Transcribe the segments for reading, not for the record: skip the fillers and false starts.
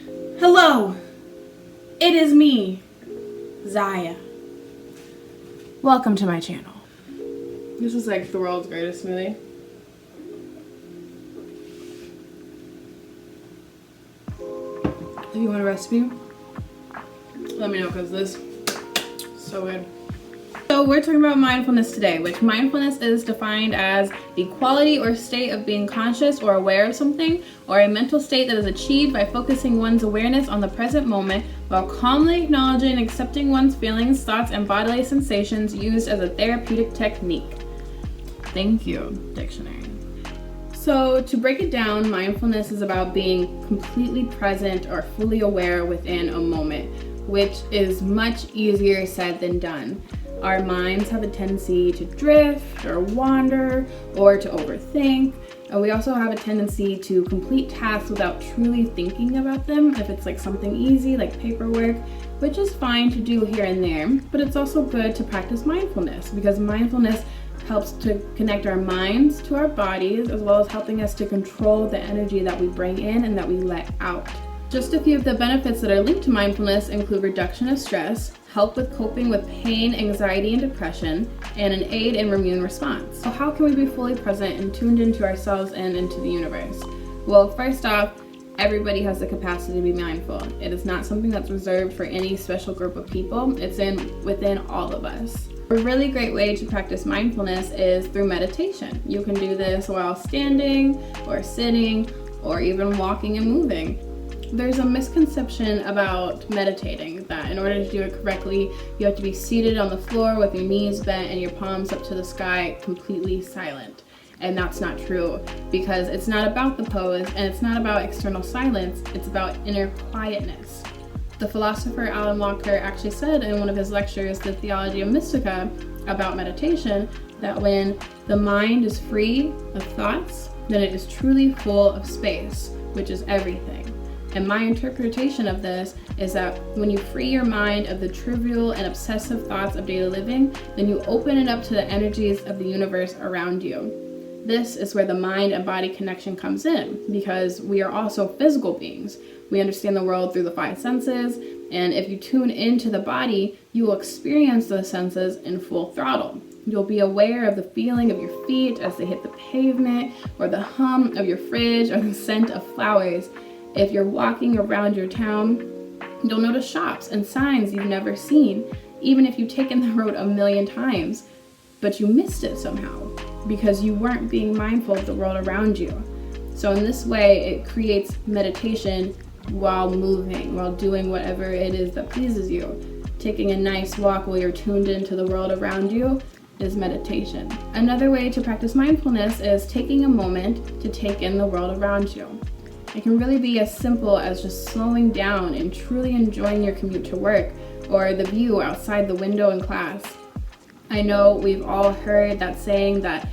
Hello, it is me, Zaya. Welcome to my channel. This is like the world's greatest smoothie. If you want a recipe, let me know because this is so good. So we're talking about mindfulness today, which mindfulness is defined as the quality or state of being conscious or aware of something, or a mental state that is achieved by focusing one's awareness on the present moment while calmly acknowledging and accepting one's feelings, thoughts, and bodily sensations, used as a therapeutic technique. Thank you, dictionary. So to break it down, mindfulness is about being completely present or fully aware within a moment, which is much easier said than done. Our minds have a tendency to drift or wander or to overthink. And we also have a tendency to complete tasks without truly thinking about them. If it's like something easy like paperwork, which is fine to do here and there, but it's also good to practice mindfulness because mindfulness helps to connect our minds to our bodies, as well as helping us to control the energy that we bring in and that we let out. Just a few of the benefits that are linked to mindfulness include reduction of stress, help with coping with pain, anxiety, and depression, and an aid in immune response. So how can we be fully present and tuned into ourselves and into the universe? Well, first off, everybody has the capacity to be mindful. It is not something that's reserved for any special group of people. It's within all of us. A really great way to practice mindfulness is through meditation. You can do this while standing or sitting or even walking and moving. There's a misconception about meditating that in order to do it correctly, you have to be seated on the floor with your knees bent and your palms up to the sky, completely silent. And that's not true, because it's not about the pose and it's not about external silence, it's about inner quietness. The philosopher Alan Walker actually said in one of his lectures, The Theology of Mystica, about meditation, that when the mind is free of thoughts, then it is truly full of space, which is everything. And my interpretation of this is that when you free your mind of the trivial and obsessive thoughts of daily living, then you open it up to the energies of the universe around you. This is where the mind and body connection comes in, because we are also physical beings. We understand the world through the five senses, and if you tune into the body, you will experience those senses in full throttle. You'll be aware of the feeling of your feet as they hit the pavement, or the hum of your fridge, or the scent of flowers. If you're walking around your town, you'll notice shops and signs you've never seen, even if you've taken the road 1,000,000 times, but you missed it somehow because you weren't being mindful of the world around you. So in this way, it creates meditation while moving, while doing whatever it is that pleases you. Taking a nice walk while you're tuned into the world around you is meditation. Another way to practice mindfulness is taking a moment to take in the world around you. It can really be as simple as just slowing down and truly enjoying your commute to work or the view outside the window in class. I know we've all heard that saying that,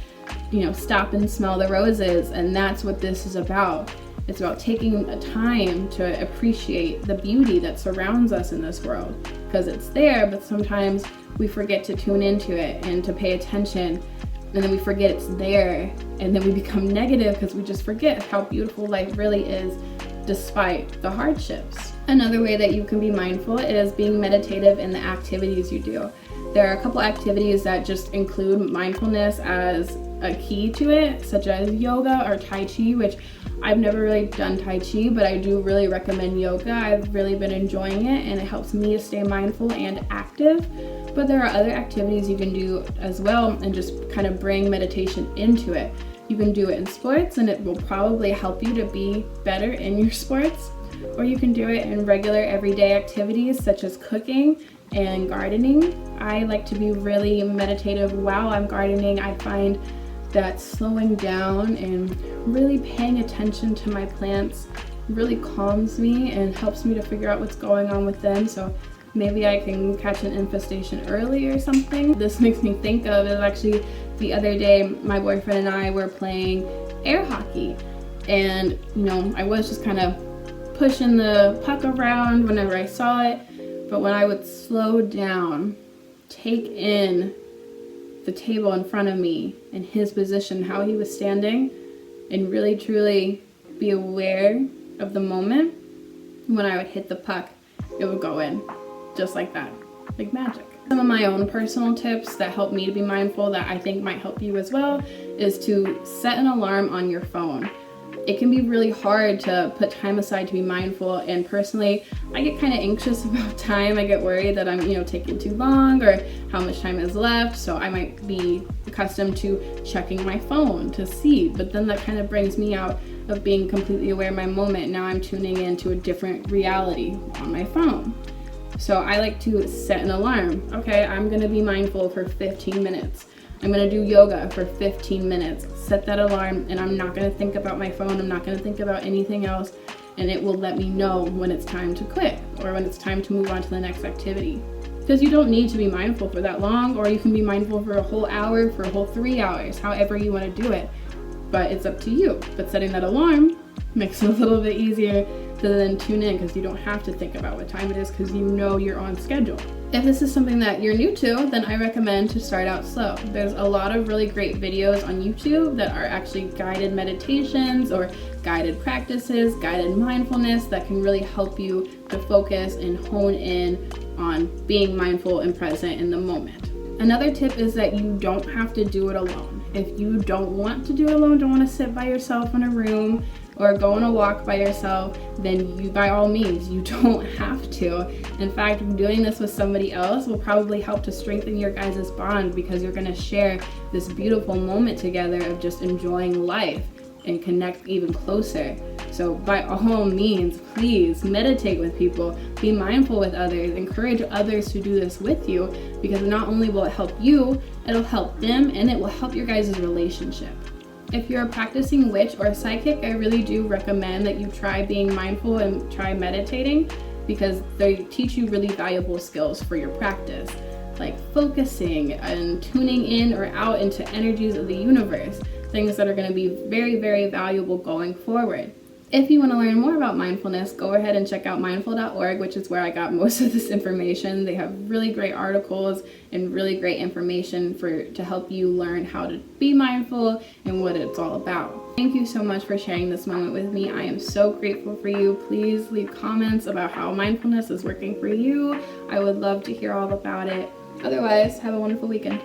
stop and smell the roses, and that's what this is about. It's about taking a time to appreciate the beauty that surrounds us in this world, because it's there, but sometimes we forget to tune into it and to pay attention. And then we forget it's there, and then we become negative because we just forget how beautiful life really is despite the hardships. Another way that you can be mindful is being meditative in the activities you do. There are a couple activities that just include mindfulness as a key to it, such as yoga or Tai Chi, which I've never really done Tai Chi, but I do really recommend yoga. I've really been enjoying it, and it helps me to stay mindful and active. But there are other activities you can do as well and just kind of bring meditation into it. You can do it in sports, and it will probably help you to be better in your sports. Or you can do it in regular everyday activities such as cooking and gardening. I like to be really meditative while I'm gardening. I find that slowing down and really paying attention to my plants really calms me and helps me to figure out what's going on with them. So maybe I can catch an infestation early or something. This makes me think of is actually the other day my boyfriend and I were playing air hockey, and I was just kind of pushing the puck around whenever I saw it, but when I would slow down, take in the table in front of me and his position, how he was standing, and really truly be aware of the moment, when I would hit the puck, it would go in just like that, like magic. Some of my own personal tips that help me to be mindful that I think might help you as well is to set an alarm on your phone. It can be really hard to put time aside to be mindful, and personally, I get kind of anxious about time. I get worried that I'm, taking too long or how much time is left, so I might be accustomed to checking my phone to see, but then that kind of brings me out of being completely aware of my moment. Now I'm tuning into a different reality on my phone. So I like to set an alarm. Okay, I'm gonna be mindful for 15 minutes. I'm gonna do yoga for 15 minutes. Set that alarm, and I'm not gonna think about my phone. I'm not gonna think about anything else, and it will let me know when it's time to quit or when it's time to move on to the next activity. Because you don't need to be mindful for that long, or you can be mindful for a whole hour, for a whole 3 hours, however you wanna do it. But it's up to you. But setting that alarm makes it a little bit easier to then tune in, because you don't have to think about what time it is because you know you're on schedule. If this is something that you're new to, then I recommend to start out slow. There's a lot of really great videos on YouTube that are actually guided meditations or guided practices, guided mindfulness that can really help you to focus and hone in on being mindful and present in the moment. Another tip is that you don't have to do it alone. If you don't want to do it alone, don't want to sit by yourself in a room or go on a walk by yourself, then you, by all means, you don't have to. In fact, doing this with somebody else will probably help to strengthen your guys' bond, because you're gonna share this beautiful moment together of just enjoying life and connect even closer. So by all means, please meditate with people, be mindful with others, encourage others to do this with you, because not only will it help you, it'll help them, and it will help your guys' relationship. If you're a practicing witch or a psychic, I really do recommend that you try being mindful and try meditating, because they teach you really valuable skills for your practice, like focusing and tuning in or out into energies of the universe, things that are going to be very, very valuable going forward. If you want to learn more about mindfulness, go ahead and check out mindful.org, which is where I got most of this information. They have really great articles and really great information to help you learn how to be mindful and what it's all about. Thank you so much for sharing this moment with me. I am so grateful for you. Please leave comments about how mindfulness is working for you. I would love to hear all about it. Otherwise, have a wonderful weekend.